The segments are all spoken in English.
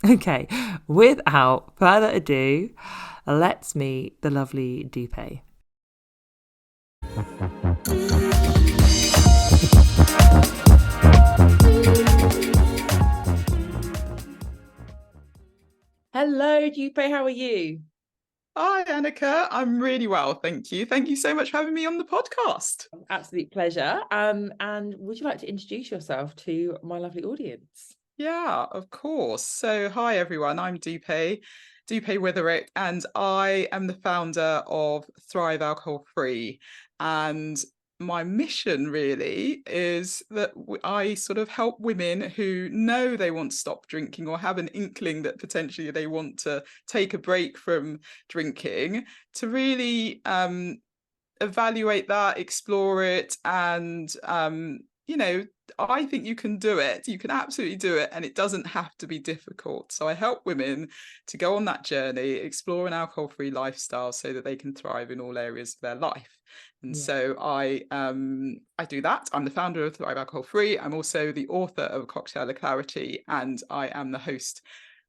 Okay, without further ado, let's meet the lovely Dupe. Hello, Dupe, how are you? Hi, Anneka. I'm really well, thank you. Thank you so much for having me on the podcast. Absolute pleasure. And would you like to introduce yourself to my lovely audience? Yeah, of course. So, hi everyone. I'm Dupe Witherick, and I am the founder of Thrive Alcohol Free. And my mission really is that I sort of help women who know they want to stop drinking or have an inkling that potentially they want to take a break from drinking to really evaluate that, explore it, and I think you can do it. You can absolutely do it, and it doesn't have to be difficult. So I help women to go on that journey, explore an alcohol-free lifestyle so that they can thrive in all areas of their life. And Yeah. so I do that. I'm the founder of Thrive Alcohol Free. I'm also the author of Cocktail of Clarity, and I am the host.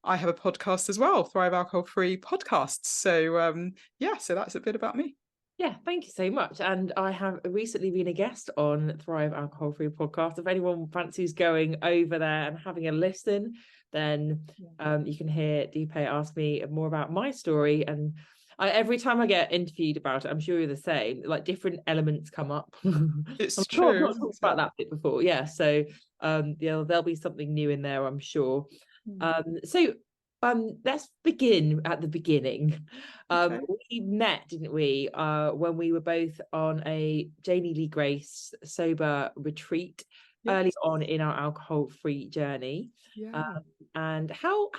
I have a podcast as well, Thrive Alcohol Free Podcasts. So so that's a bit about me. Yeah, thank you so much. And I have recently been a guest on Thrive Alcohol Free podcast. If anyone fancies going over there and having a listen, then you can hear Deepe ask me more about my story. And every time I get interviewed about it, I'm sure you're the same, like different elements come up. I'm It's sure I've true, not isn't talked about it? that bit before. Yeah. So there'll be something new in there, I'm sure. Mm. So let's begin at the beginning. Okay. We met, didn't we, when we were both on a Janie Lee Grace sober retreat early Yes. on in our alcohol-free journey. Um, Yeah. and how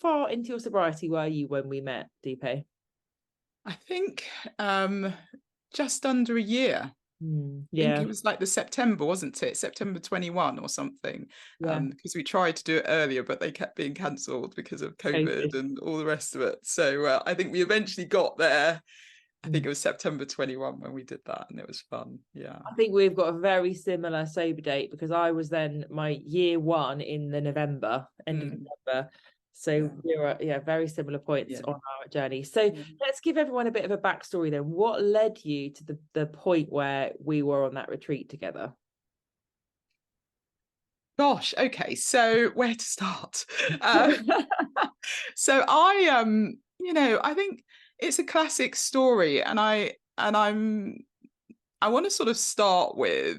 far into your sobriety were you when we met, Deepe? I think just under a year. I think Yeah, it was like the September, wasn't it? September 21 or something. yeah. Because we tried to do it earlier, but they kept being cancelled because of COVID COVID. and all the rest of it. So I think we eventually got there. I think Mm. it was September 21 when we did that, and it was fun. Yeah. I think we've got a very similar sober date because I was then my year one in the November, end of Mm. November. So Yeah. we were at very similar points Yeah. on our journey. So Yeah. let's give everyone a bit of a backstory then. What led you to the point where we were on that retreat together? Gosh, okay. So where to start? Uh, so I think it's a classic story, and I want to sort of start with,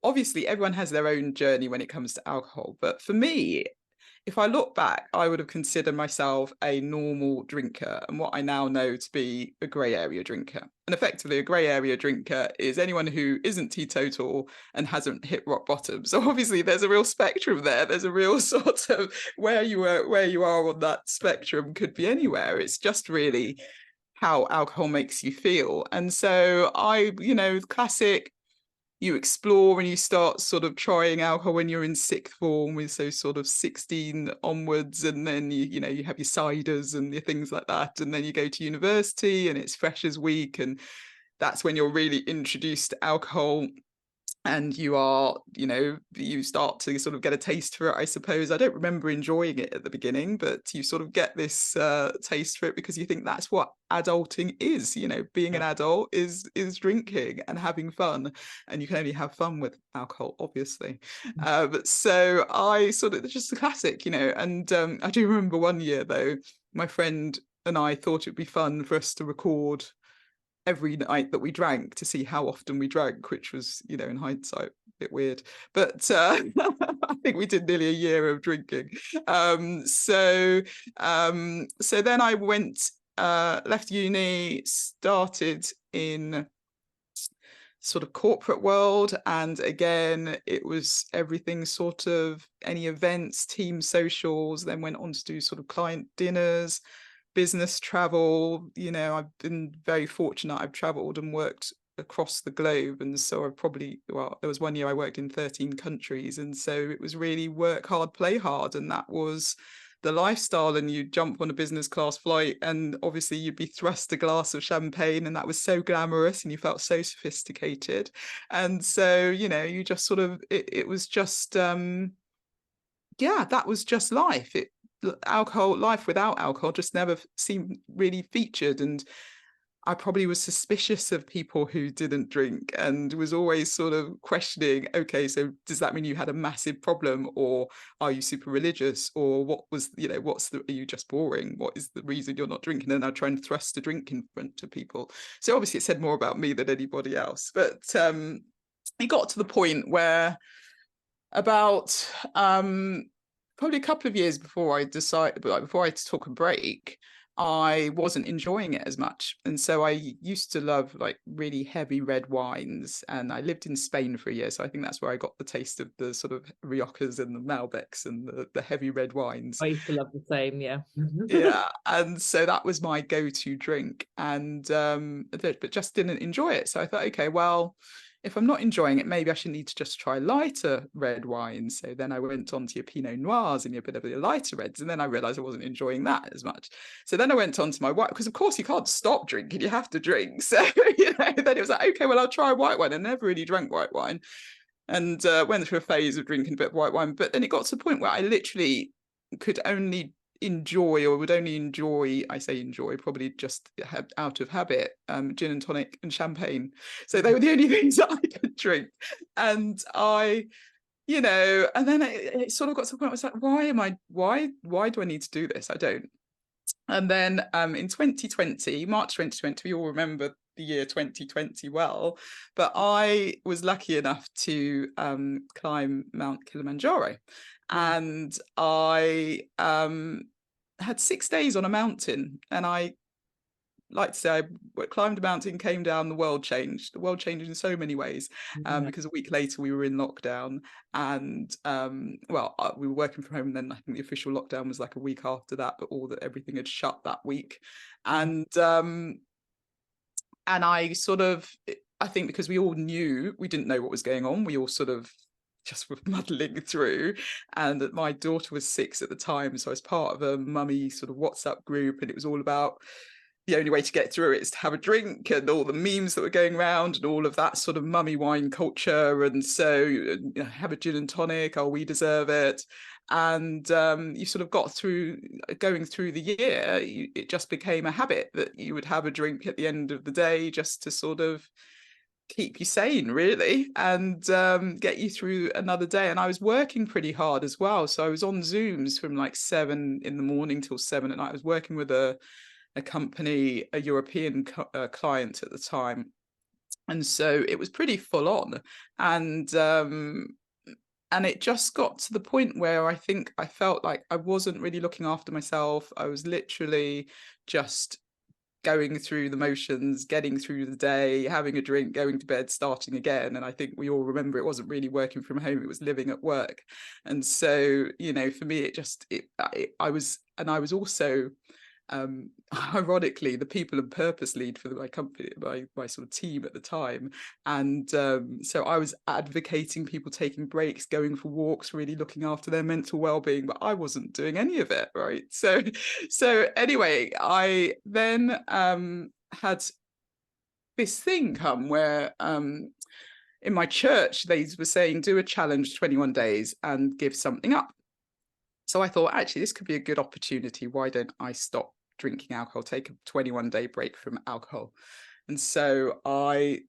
obviously everyone has their own journey when it comes to alcohol, but for me, if I look back, I would have considered myself a normal drinker and what I now know to be a grey area drinker. And effectively, a grey area drinker is anyone who isn't teetotal and hasn't hit rock bottom. So obviously, there's a real spectrum there. There's a real sort of where you are on that spectrum could be anywhere. It's just really how alcohol makes you feel. And so classic, you explore and you start sort of trying alcohol when you're in sixth form, with so sort of 16 onwards, and then you have your ciders and your things like that, and then you go to university and it's freshers week, and that's when you're really introduced to alcohol, and you start to sort of get a taste for it, I suppose. I don't remember enjoying it at the beginning, but you sort of get this taste for it because you think that's what adulting is. Being an adult is drinking and having fun, and you can only have fun with alcohol, obviously. So I sort of, just a classic, and I do remember one year though, my friend and I thought it'd be fun for us to record every night that we drank to see how often we drank, which was, in hindsight, a bit weird. But I think we did nearly a year of drinking. So then I left uni, started in sort of corporate world, and again it was everything, sort of any events, team socials, then went on to do sort of client dinners, business travel. I've been very fortunate. I've traveled and worked across the globe, and so there was one year I worked in 13 countries, and so it was really work hard, play hard, and that was the lifestyle. And you jump on a business class flight and obviously you'd be thrust a glass of champagne, and that was so glamorous and you felt so sophisticated. And so you just sort of, it was just that was just life. alcohol, life without alcohol just never seemed really featured. And I probably was suspicious of people who didn't drink and was always sort of questioning, okay, so does that mean you had a massive problem, or are you super religious, or what was, are you just boring? What is the reason you're not drinking? And I try and thrust a drink in front of people. So obviously it said more about me than anybody else. But it got to the point where about probably a couple of years before I decided, before I took a break, I wasn't enjoying it as much. And so I used to love like really heavy red wines, and I lived in Spain for a year. So I think that's where I got the taste of the sort of Riojas and the Malbecs and the heavy red wines. I used to love the same, yeah. Yeah. And so that was my go-to drink, and but just didn't enjoy it. So I thought, okay, well, if I'm not enjoying it, maybe I should need to just try lighter red wines. So then I went on to your Pinot Noirs and your bit of the lighter reds. And then I realized I wasn't enjoying that as much. So then I went on to my white, because of course you can't stop drinking, you have to drink. So, then it was like, okay, well, I'll try white wine. I never really drank white wine, and went through a phase of drinking a bit of white wine. But then it got to the point where I literally could only enjoy, or would only enjoy, I say enjoy, probably just out of habit, gin and tonic and champagne. So they were the only things that I could drink. And I, and then it sort of got to the point where I was like, why do I need to do this? I don't. And then in 2020, March 2020, we all remember the year 2020 well, but I was lucky enough to climb Mount Kilimanjaro. And I had 6 days on a mountain, and I like to say I climbed a mountain, came down, the world changed. The world changed in so many ways, because a week later we were in lockdown, and we were working from home, and then I think the official lockdown was like a week after that, but everything had shut that week. And I sort of, I think because we all knew, we didn't know what was going on, we all sort of just were muddling through. And my daughter was 6 at the time, so I was part of a mummy sort of WhatsApp group, and it was all about the only way to get through it is to have a drink, and all the memes that were going around and all of that sort of mummy wine culture. And so have a gin and tonic, oh, we deserve it. And you sort of got through, going through the year, it just became a habit that you would have a drink at the end of the day, just to sort of keep you sane, really, and get you through another day. And I was working pretty hard as well, so I was on Zooms from like 7 in the morning till 7 at night. I was working with a company, a European client at the time, and so it was pretty full on. And it just got to the point where I think I felt like I wasn't really looking after myself. I was literally just going through the motions, getting through the day, having a drink, going to bed, starting again. And I think we all remember it wasn't really working from home, it was living at work. And so, for me, I was also ironically the people and purpose lead for my company, my sort of team at the time. And so I was advocating people taking breaks, going for walks, really looking after their mental well-being, but I wasn't doing any of it, right? So anyway, I then had this thing come where in my church they were saying, do a challenge 21 days and give something up. So I thought, actually, this could be a good opportunity. Why don't I stop drinking alcohol, take a 21-day break from alcohol? And so I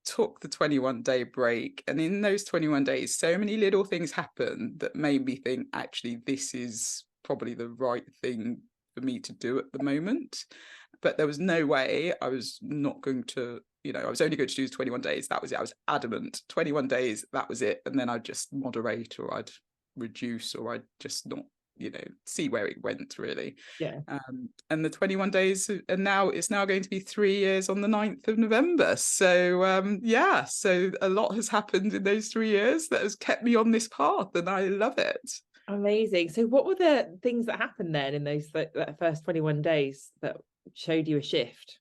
took the 21-day break. And in those 21 days, so many little things happened that made me think, actually, this is probably the right thing for me to do at the moment. But there was no way I was not going to, I was only going to do 21 days. That was it. I was adamant. 21 days, that was it. And then I'd just moderate, or I'd reduce, or I'd just not, see where it went, really. And the 21 days, and now it's now going to be 3 years on the 9th of November. So so a lot has happened in those 3 years that has kept me on this path, and I love it. Amazing. So what were the things that happened then in those that first 21 days that showed you a shift?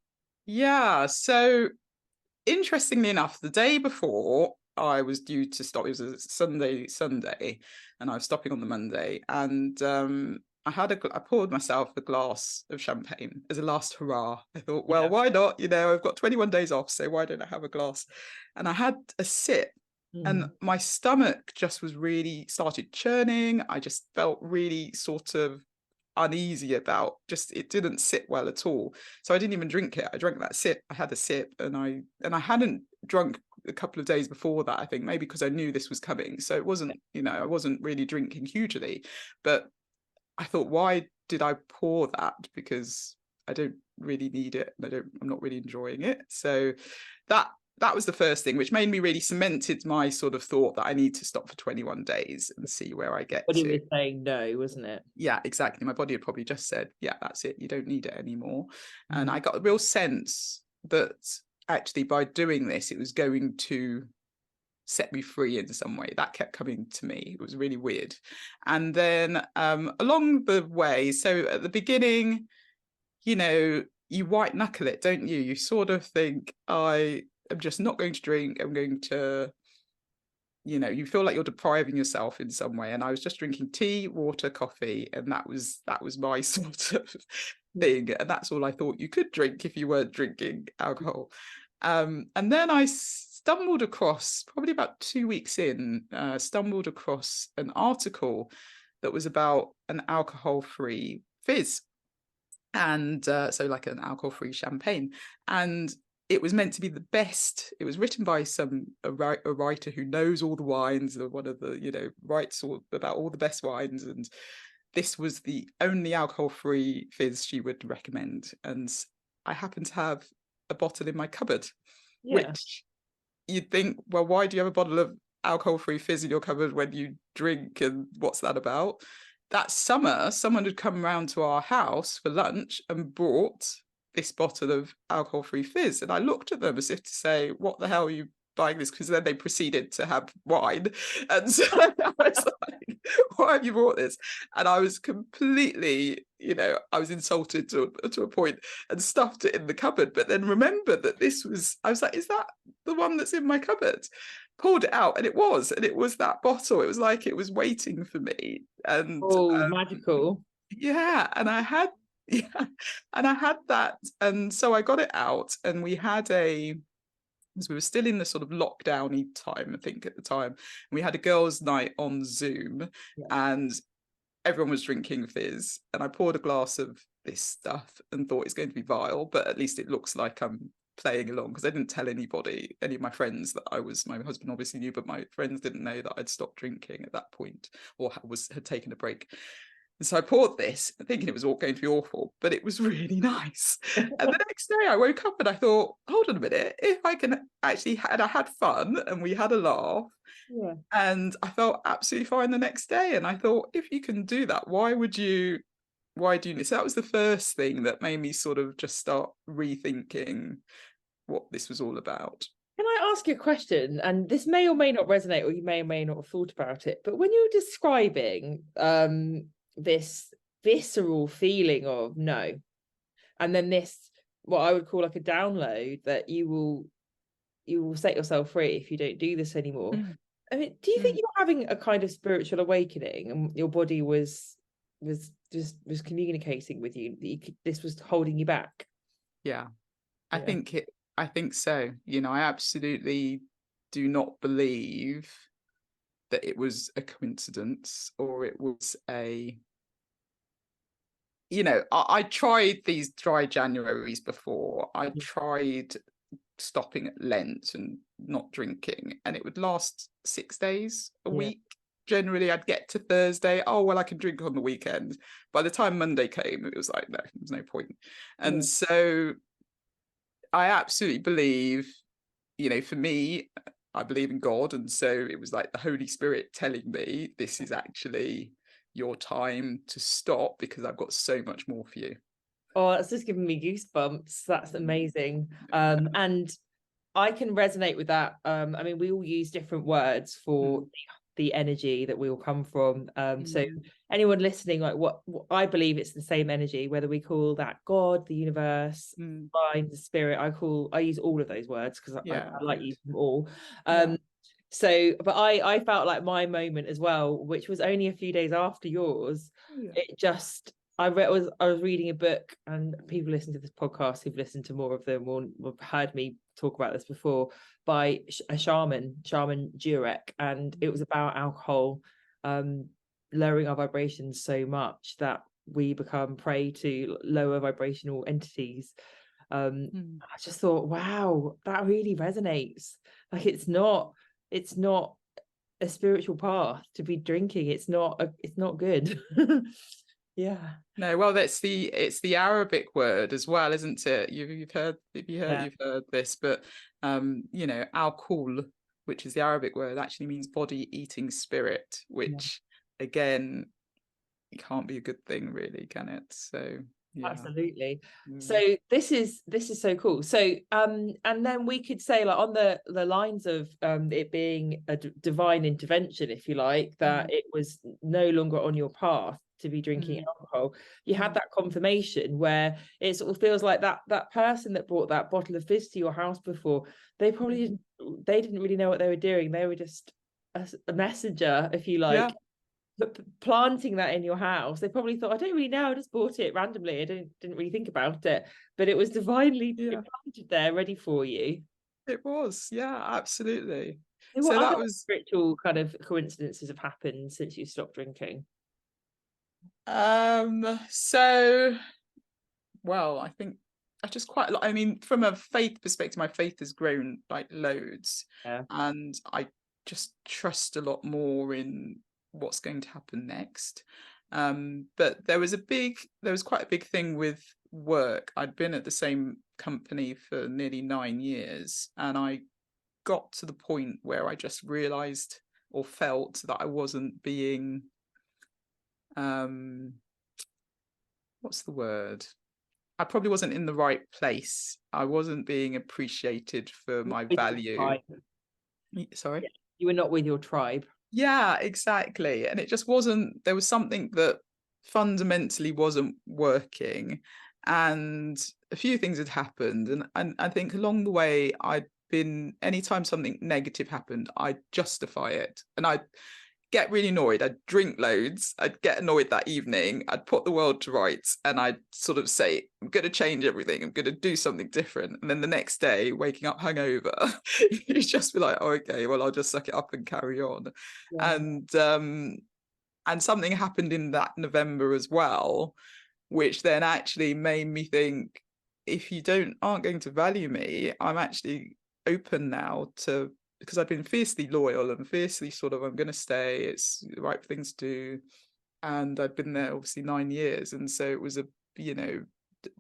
So interestingly enough, the day before I was due to stop, it was a Sunday, and I was stopping on the Monday, and I poured myself a glass of champagne as a last hurrah. I thought, well, why not? I've got 21 days off, so why don't I have a glass? And I had a sip, and my stomach just was really started churning. I just felt really sort of uneasy about, just it didn't sit well at all. So I didn't even drink it. I drank that sip. I had a sip, and I hadn't drunk a couple of days before that, I think, maybe because I knew this was coming. So it wasn't, I wasn't really drinking hugely, but I thought, why did I pour that? Because I don't really need it, and I'm not really enjoying it. So that was the first thing, which made me really cemented my sort of thought that I need to stop for 21 days and see where I get Body to. was saying no, wasn't it? Yeah, exactly. My body had probably just said, yeah, that's it. You don't need it anymore. And I got a real sense that actually by doing this, it was going to set me free in some way. That kept coming to me. It was really weird. And then along the way, so at the beginning, you white knuckle it, don't you? You sort of think, I'm just not going to drink. I'm going to, you feel like you're depriving yourself in some way. And I was just drinking tea, water, coffee, and that was my sort of thing. And that's all I thought you could drink if you weren't drinking alcohol. And then I stumbled across, probably about 2 weeks in, stumbled across an article that was about an alcohol-free fizz. And so like an alcohol-free champagne. And it was meant to be the best. It was written by a writer who knows all the wines, one of the, writes about all the best wines. And this was the only alcohol-free fizz she would recommend. And I happen to have a bottle in my cupboard, which you'd think, well, why do you have a bottle of alcohol-free fizz in your cupboard when you drink, and what's that about? That summer, someone had come round to our house for lunch and brought this bottle of alcohol-free fizz. And I looked at them as if to say, what the hell are you buying this? Because then they proceeded to have wine. And so I was like, why have you brought this? And I was completely, I was insulted to a point and stuffed it in the cupboard. But then remembered that I was like, is that the one that's in my cupboard? Pulled it out, and it was that bottle. It was like it was waiting for me. And magical. And I had that, and so I got it out, and we had because we were still in the sort of lockdowny time, I think, at the time, and we had a girls' night on Zoom, and everyone was drinking fizz, and I poured a glass of this stuff and thought it's going to be vile, but at least it looks like I'm playing along, because I didn't tell any of my friends that my husband obviously knew, but my friends didn't know that I'd stopped drinking at that point, or had taken a break. And so I poured this, thinking it was all going to be awful, but it was really nice. And the next day I woke up and I thought, hold on a minute, if I can actually, and I had fun and we had a laugh, and I felt absolutely fine the next day. And I thought, if you can do that, why do you need it? So that was the first thing that made me sort of just start rethinking what this was all about. Can I ask you a question? And this may or may not resonate, or you may or may not have thought about it, but when you're describing this visceral feeling of no, and then this, what I would call like a download, that you will set yourself free if you don't do this anymore. I mean, do you think you're having a kind of spiritual awakening, and your body was communicating with you that this was holding you back? I think so. I absolutely do not believe that it was a coincidence, or it was I tried these dry Januaries before. I tried stopping at Lent and not drinking, and it would last 6 days a week. Generally, I'd get to Thursday, oh, well, I can drink on the weekend. By the time Monday came, it was like, no, there's no point. And so I absolutely believe, for me, I believe in God. And so it was like the Holy Spirit telling me, this is actually your time to stop, because I've got so much more for you. Oh, that's just giving me goosebumps. That's amazing. And I can resonate with that. I mean, we all use different words for the energy that we all come from. So anyone listening, like what I believe, it's the same energy, whether we call that God, the universe, mind, the spirit. I use all of those words because I like using them all. So, but I felt like my moment as well, which was only a few days after yours. It just, I was reading a book, and people listening to this podcast who've listened to more of them will have heard me talk about this before, by a shaman Durek, and it was about alcohol lowering our vibrations so much that we become prey to lower vibrational entities. I just thought, wow, that really resonates. Like it's not a spiritual path to be drinking. It's not good. Yeah. No, well, it's the Arabic word as well, isn't it? You've heard this, but alcohol, which is the Arabic word, actually means body eating spirit, which again, it can't be a good thing, really, can it? So yeah. Absolutely. So this is so cool. So and then we could say, like, on the lines of it being a divine intervention, if you like, that it was no longer on your path to be drinking alcohol. You had that confirmation where it sort of feels like that person that brought that bottle of fizz to your house before, they probably didn't really know what they were doing. They were just a messenger, if you like. But planting that in your house, they probably thought, I don't really know, I just bought it randomly, I didn't really think about it, but it was divinely planted there, ready for you. It was, yeah, absolutely. So that was spiritual kind of coincidences have happened since you stopped drinking. So, well, I think I just quite, I mean, from a faith perspective, my faith has grown like loads, and I just trust a lot more in what's going to happen next. But there was quite a big thing with work. I'd been at the same company for nearly 9 years, and I got to the point where I just realized or felt that I wasn't being what's the word? I probably wasn't in the right place. I wasn't being appreciated for my value. Sorry? Yeah, you were not with your tribe. Yeah, exactly. And it just wasn't, there was something that fundamentally wasn't working. And a few things had happened. And I think along the way, anytime something negative happened, I'd justify it. And I'd get really annoyed. I'd drink loads. I'd get annoyed that evening. I'd put the world to rights, and I'd sort of say, I'm going to change everything. I'm going to do something different. And then the next day, waking up hungover, you just be like, oh, okay, well, I'll just suck it up and carry on. Yeah. And something happened in that November as well, which then actually made me think, if you aren't going to value me, I'm actually open now to, because I've been fiercely loyal and fiercely sort of, I'm going to stay, it's the right thing to do. And I'd been there obviously 9 years. And so it was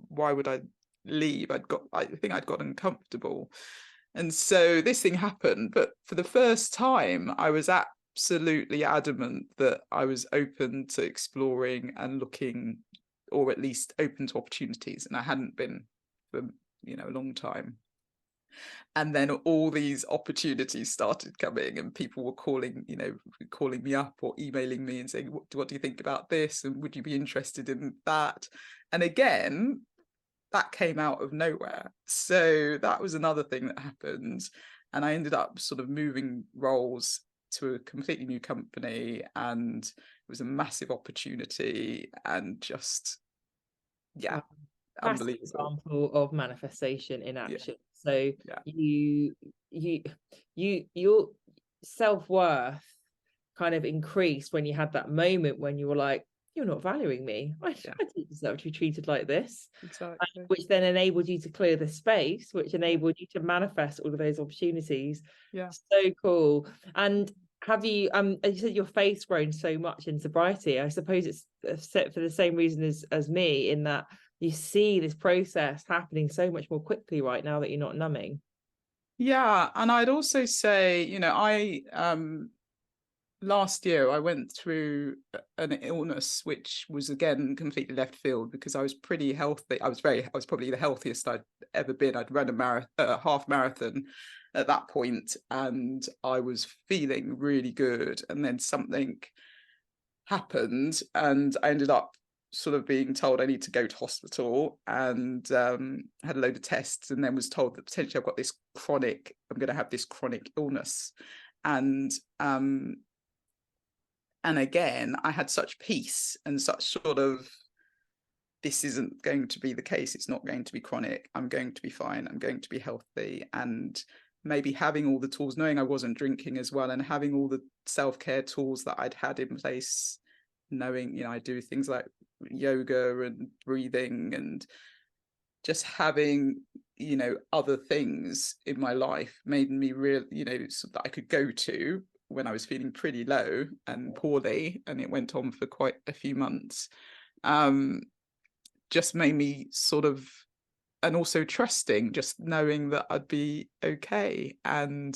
why would I leave? I think I'd gotten comfortable. And so this thing happened. But for the first time, I was absolutely adamant that I was open to exploring and looking, or at least open to opportunities. And I hadn't been for, a long time. And then all these opportunities started coming, and people were calling me up or emailing me and saying, what do you think about this? And would you be interested in that? And again, that came out of nowhere. So that was another thing that happened. And I ended up sort of moving roles to a completely new company, and it was a massive opportunity, and just, yeah. Unbelievable example of manifestation in action. So your self-worth kind of increased when you had that moment when you were like, you're not valuing me. I didn't deserve to be treated like this. Exactly. Which then enabled you to clear the space, which enabled you to manifest all of those opportunities. Yeah. So cool. And have you as you said, your faith's grown so much in sobriety? I suppose it's set for the same reason as me, in that you see this process happening so much more quickly right now that you're not numbing. Yeah. And I'd also say, I last year I went through an illness which was again completely left field, because I was pretty healthy. I was probably the healthiest I'd ever been. I'd run a half marathon at that point, and I was feeling really good. And then something happened, and I ended up sort of being told I need to go to hospital, and had a load of tests, and then was told that potentially I'm going to have this chronic illness. And again, I had such peace and such sort of, this isn't going to be the case. It's not going to be chronic. I'm going to be fine. I'm going to be healthy. And maybe having all the tools, knowing I wasn't drinking as well, and having all the self-care tools that I'd had in place, knowing, I do things like yoga and breathing and just having, other things in my life made me real, so that I could go to when I was feeling pretty low and poorly, and it went on for quite a few months. Just made me sort of, and also trusting, just knowing that I'd be okay. And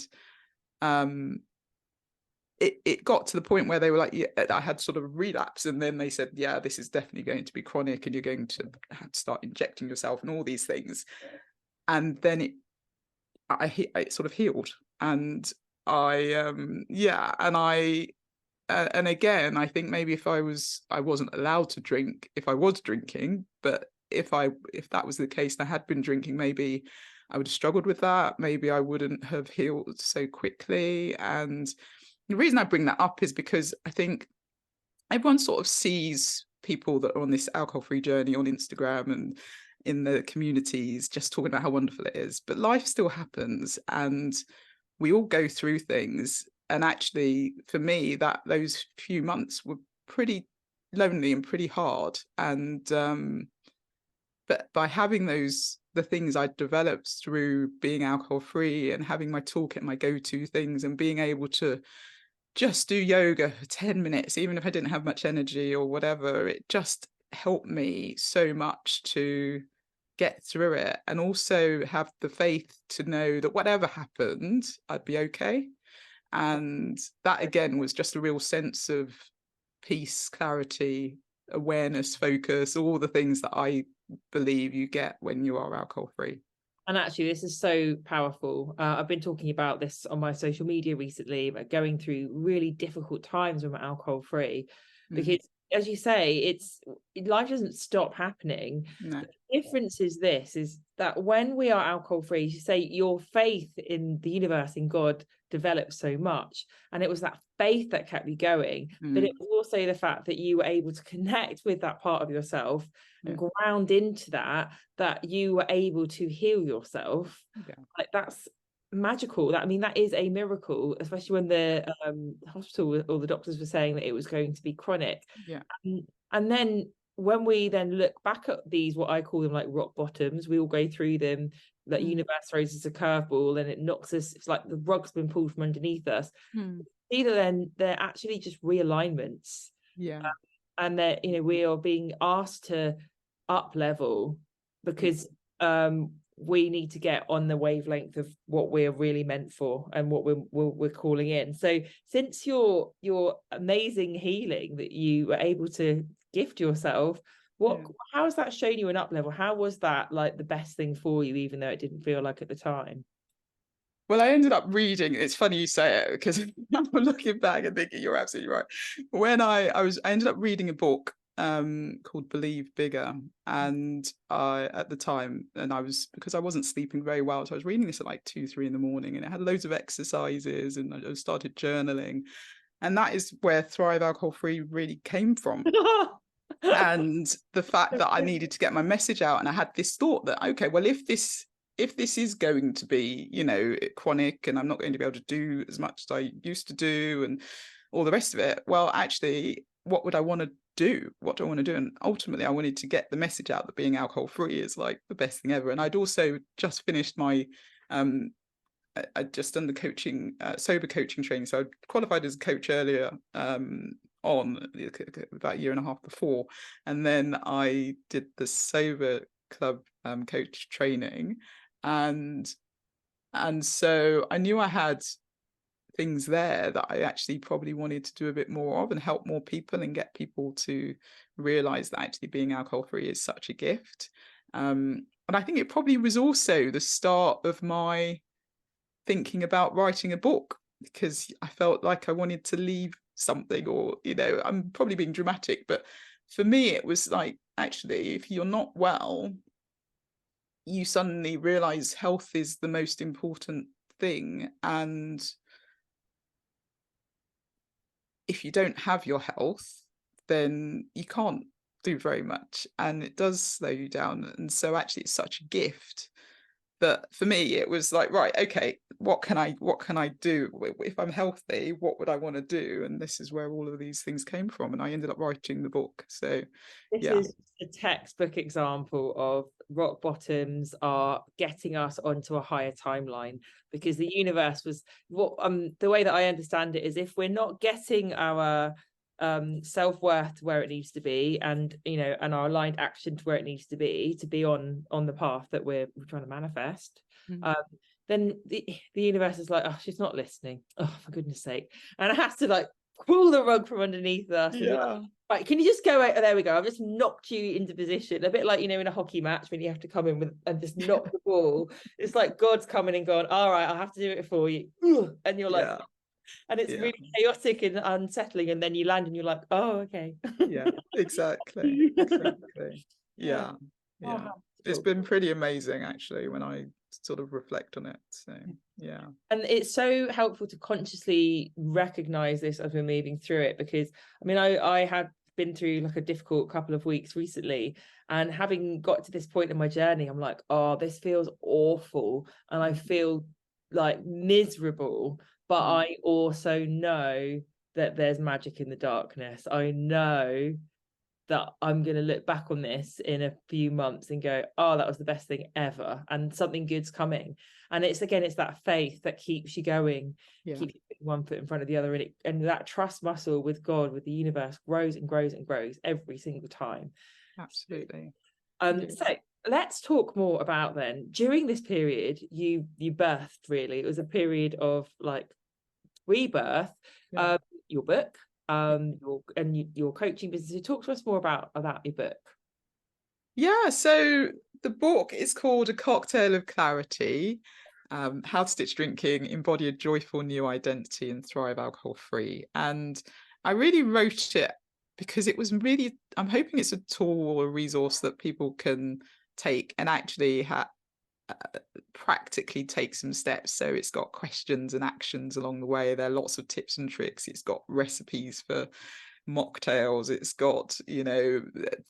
it got to the point where they were like, yeah, I had sort of a relapse, and then they said, yeah, this is definitely going to be chronic and you're going to have to start injecting yourself and all these things. And then it sort of healed. And and again, I think maybe if I wasn't allowed to drink, if I was drinking, but if that was the case and I had been drinking, maybe I would have struggled with that. Maybe I wouldn't have healed so quickly. And the reason I bring that up is because I think everyone sort of sees people that are on this alcohol-free journey on Instagram and in the communities just talking about how wonderful it is, but life still happens and we all go through things. And actually, for me, those few months were pretty lonely and pretty hard. And but by having the things I developed through being alcohol-free and having my toolkit, my go-to things, and being able to just do yoga for 10 minutes, even if I didn't have much energy or whatever, it just helped me so much to get through it, and also have the faith to know that whatever happened, I'd be okay. And that again was just a real sense of peace, clarity, awareness, focus, all the things that I believe you get when you are alcohol free. And actually, this is so powerful. I've been talking about this on my social media recently, about going through really difficult times when we're alcohol free, because as you say, life doesn't stop happening. No. The difference is that when we are alcohol free, you say your faith in the universe, in God, developed so much, and it was that faith that kept you going. But it was also the fact that you were able to connect with that part of yourself and ground into that you were able to heal yourself. Like, that's magical. That is a miracle, especially when the hospital or the doctors were saying that it was going to be chronic. And then when we then look back at these, what I call them like rock bottoms, we all go through them. That universe throws us a curveball and it knocks us. It's like the rug's been pulled from underneath us. Either then they're actually just realignments. And that we are being asked to up level because we need to get on the wavelength of what we're really meant for and what we're calling in. So since your amazing healing that you were able to gift yourself, how has that shown you an up level? How was that like the best thing for you, even though it didn't feel like at the time? Well, I ended up reading, it's funny you say it, because I'm looking back and thinking you're absolutely right. When I ended up reading a book called Believe Bigger, and at the time, and because I wasn't sleeping very well, so I was reading this at like 2-3 in the morning, and it had loads of exercises, and I started journaling, and that is where Thrive Alcohol Free really came from. And the fact that I needed to get my message out, and I had this thought that, okay, well, if this is going to be, chronic, and I'm not going to be able to do as much as I used to do and all the rest of it, well, actually, what would I want to do? What do I want to do? And ultimately, I wanted to get the message out that being alcohol free is like the best thing ever. And I'd also just finished my, I'd just done the coaching, sober coaching training. So I qualified as a coach earlier on, about a year and a half before. And then I did the sober club coach training. And so I knew I had things there that I actually probably wanted to do a bit more of and help more people and get people to realize that actually being alcohol free is such a gift. And I think it probably was also the start of my thinking about writing a book, because I felt like I wanted to leave something, or I'm probably being dramatic, but for me it was like, actually, if you're not well, you suddenly realize health is the most important thing, and if you don't have your health, then you can't do very much, and it does slow you down. And so actually it's such a gift that for me it was like, right, okay, what can I do if I'm healthy? What would I want to do? And this is where all of these things came from, and I ended up writing the book. So this is a textbook example of rock bottoms are getting us onto a higher timeline, because the universe was what the way that I understand it is, if we're not getting our self-worth to where it needs to be, and and our aligned action to where it needs to be on the path that we're trying to manifest, then the universe is like, oh, she's not listening, oh, for goodness sake, and it has to like pull the rug from underneath us. Right, can you just go out? There we go. I've just knocked you into position. A bit like, in a hockey match when you have to come in with and just knock the ball. It's like God's coming and gone, all right, I'll have to do it for you. And you're like, and it's really chaotic and unsettling. And then you land and you're like, oh, okay. Yeah, exactly. Yeah. It's been pretty amazing, actually, when I sort of reflect on it. So and it's so helpful to consciously recognize this as we're moving through it, because I had been through like a difficult couple of weeks recently, and having got to this point in my journey, I'm like, oh, this feels awful, and I feel like miserable, but I also know that there's magic in the darkness. I know that I'm going to look back on this in a few months and go, oh, that was the best thing ever, and something good's coming. And it's that faith that keeps you going, keeps you putting one foot in front of the other, and that trust muscle with God, with the universe, grows and grows and grows every single time. Absolutely. So let's talk more about then, during this period you birthed, really. It was a period of like rebirth. Your book, your coaching business. Talk to us more about your book. So the book is called A Cocktail of Clarity: How to Ditch Drinking, Embody a Joyful New Identity, and Thrive Alcohol Free. And I really wrote it because it was really, I'm hoping it's a tool or a resource that people can take and actually practically take some steps. So it's got questions and actions along the way. There are lots of tips and tricks. It's got recipes for mocktails. It's got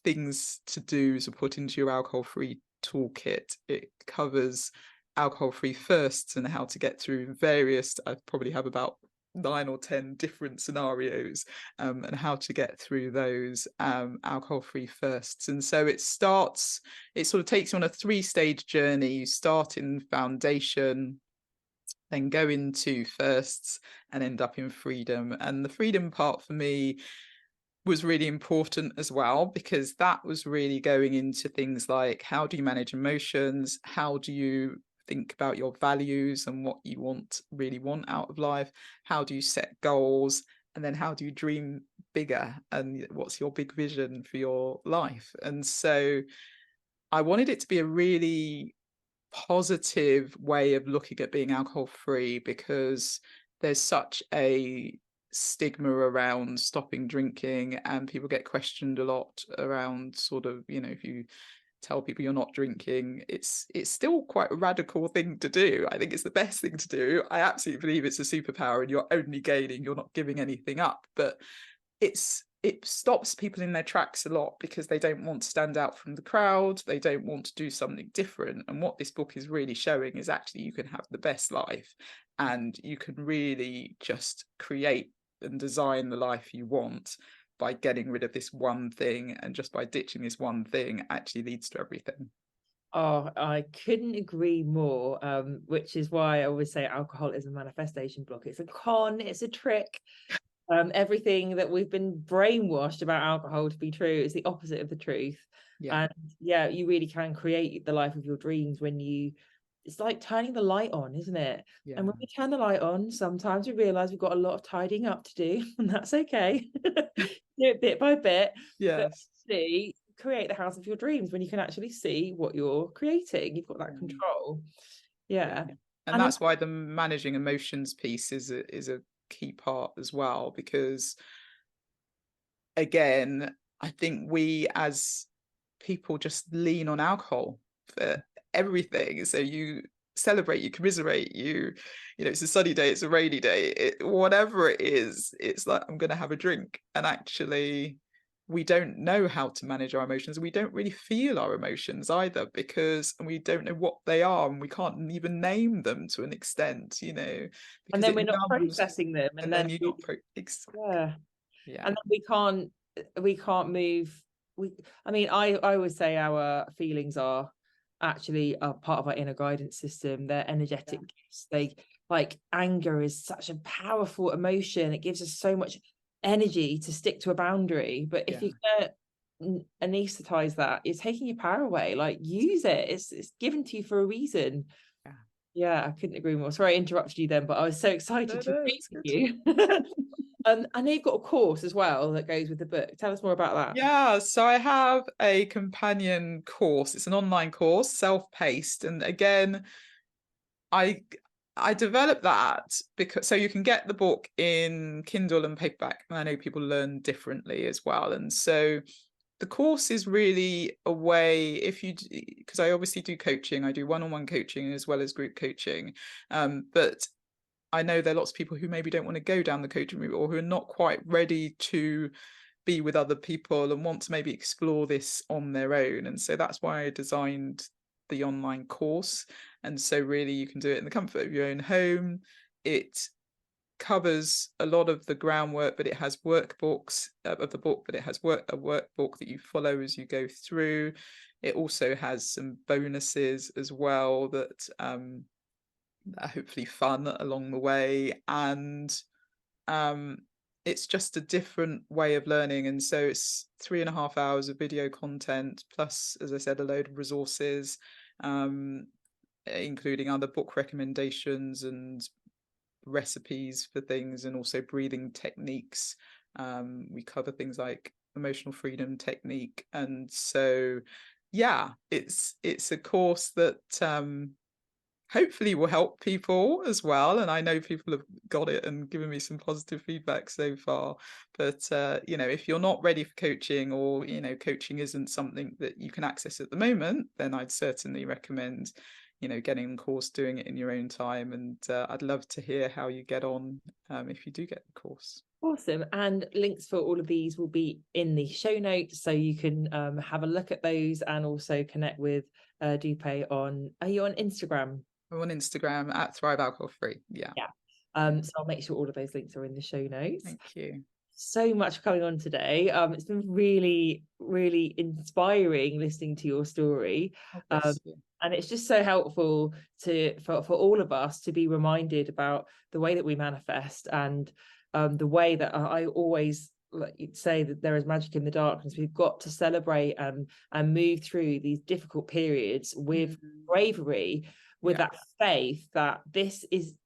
things to do to put into your alcohol-free toolkit. It covers alcohol-free firsts and how to get through various, I probably have about 9 or 10 different scenarios, and how to get through those alcohol-free firsts. And so it sort of takes you on a 3-stage journey. You start in foundation, then go into firsts, and end up in freedom. And the freedom part for me was really important as well, because that was really going into things like, how do you manage emotions? How do you think about your values and what you really want out of life? How do you set goals? And then how do you dream bigger? And what's your big vision for your life? And so I wanted it to be a really positive way of looking at being alcohol free, because there's such a stigma around stopping drinking, and people get questioned a lot around sort of, if you tell people you're not drinking, it's still quite a radical thing to do. I think it's the best thing to do. I absolutely believe it's a superpower and you're only gaining, you're not giving anything up. But it stops people in their tracks a lot, because they don't want to stand out from the crowd. They don't want to do something different. And what this book is really showing is actually you can have the best life, and you can really just create and design the life you want by getting rid of this one thing. And just by ditching this one thing actually leads to everything. Oh, I couldn't agree more, which is why I always say alcohol is a manifestation block. It's a con, it's a trick. Everything that we've been brainwashed about alcohol to be true is the opposite of the truth. And you really can create the life of your dreams when it's like turning the light on, isn't it? And when we turn the light on, sometimes we realize we've got a lot of tidying up to do, and that's okay. Do it bit by bit. Yes. But create the house of your dreams when you can actually see what you're creating. You've got that control. And that's why the managing emotions piece is a key part as well, because again, I think we as people just lean on alcohol for everything. So you celebrate, you commiserate, it's a sunny day, it's a rainy day, whatever it is, it's like, I'm going to have a drink. And actually we don't know how to manage our emotions. We don't really feel our emotions either, because we don't know what they are, and we can't even name them to an extent, because and then it we're not numbs, processing them, and then you're not and then we can't move. I always say our feelings are actually a part of our inner guidance system. They're energetic gifts. They, like, anger is such a powerful emotion. It gives us so much energy to stick to a boundary, but if you can anaesthetise that, you're taking your power away. Like, use it. It's given to you for a reason. I couldn't agree more. Sorry I interrupted you then, but I was so excited to read you. I know you've got a course as well that goes with the book. Tell us more about that. So I have a companion course. It's an online course, self-paced, and again, I developed that because so you can get the book in Kindle and paperback, and I know people learn differently as well. And so the course is really a way, because I obviously do coaching, I do one-on-one coaching as well as group coaching, but I know there are lots of people who maybe don't want to go down the coaching route, or who are not quite ready to be with other people and want to maybe explore this on their own. And so that's why I designed the online course. And so really you can do it in the comfort of your own home. It covers a lot of the groundwork, but it has workbooks of the book, but it has a workbook that you follow as you go through. It also has some bonuses as well that are hopefully fun along the way. And it's just a different way of learning. And so it's 3.5 hours of video content, plus, as I said, a load of resources, including other book recommendations and recipes for things, and also breathing techniques. We cover things like emotional freedom technique. And so it's a course that hopefully will help people as well. And I know people have got it and given me some positive feedback so far. But if you're not ready for coaching, or coaching isn't something that you can access at the moment, then I'd certainly recommend getting the course, doing it in your own time. And I'd love to hear how you get on if you do get the course. Awesome. And links for all of these will be in the show notes, so you can have a look at those, and also connect with Dupe on, are you on Instagram? I'm on Instagram at Thrive Alcohol Free. So I'll make sure all of those links are in the show notes. Thank you so much for coming on today. It's been really, really inspiring listening to your story. And it's just so helpful for all of us to be reminded about the way that we manifest, and the way that I always say that there is magic in the darkness. We've got to celebrate and move through these difficult periods with bravery, with that faith that this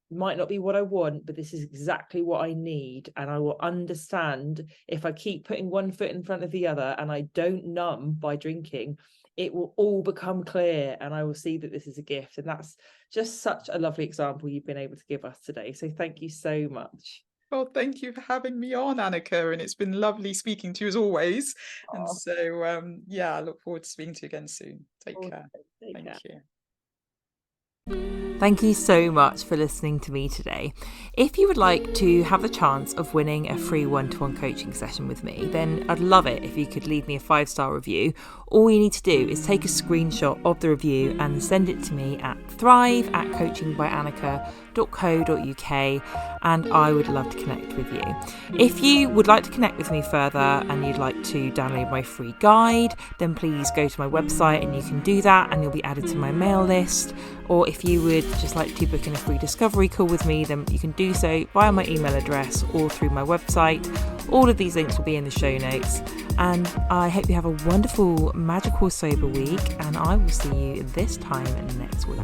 might not be what I want, but this is exactly what I need. And I will understand if I keep putting one foot in front of the other, and I don't numb by drinking, it will all become clear, and I will see that this is a gift. And that's just such a lovely example you've been able to give us today. So thank you so much. Well, thank you for having me on, Anneka, and it's been lovely speaking to you as always. And so I look forward to speaking to you again soon. Take care. Thank you. Thank you so much for listening to me today. If you would like to have the chance of winning a free one-to-one coaching session with me, then I'd love it if you could leave me a 5-star review. All you need to do is take a screenshot of the review and send it to me at thrive@coachingbyaneka.co.uk, and I would love to connect with you. If you would like to connect with me further and you'd like to download my free guide, then please go to my website and you can do that, and you'll be added to my mail list. Or if you would just like to book in a free discovery call with me, then you can do so via my email address or through my website. All of these links will be in the show notes. And I hope you have a wonderful, magical, sober week, and I will see you this time next week.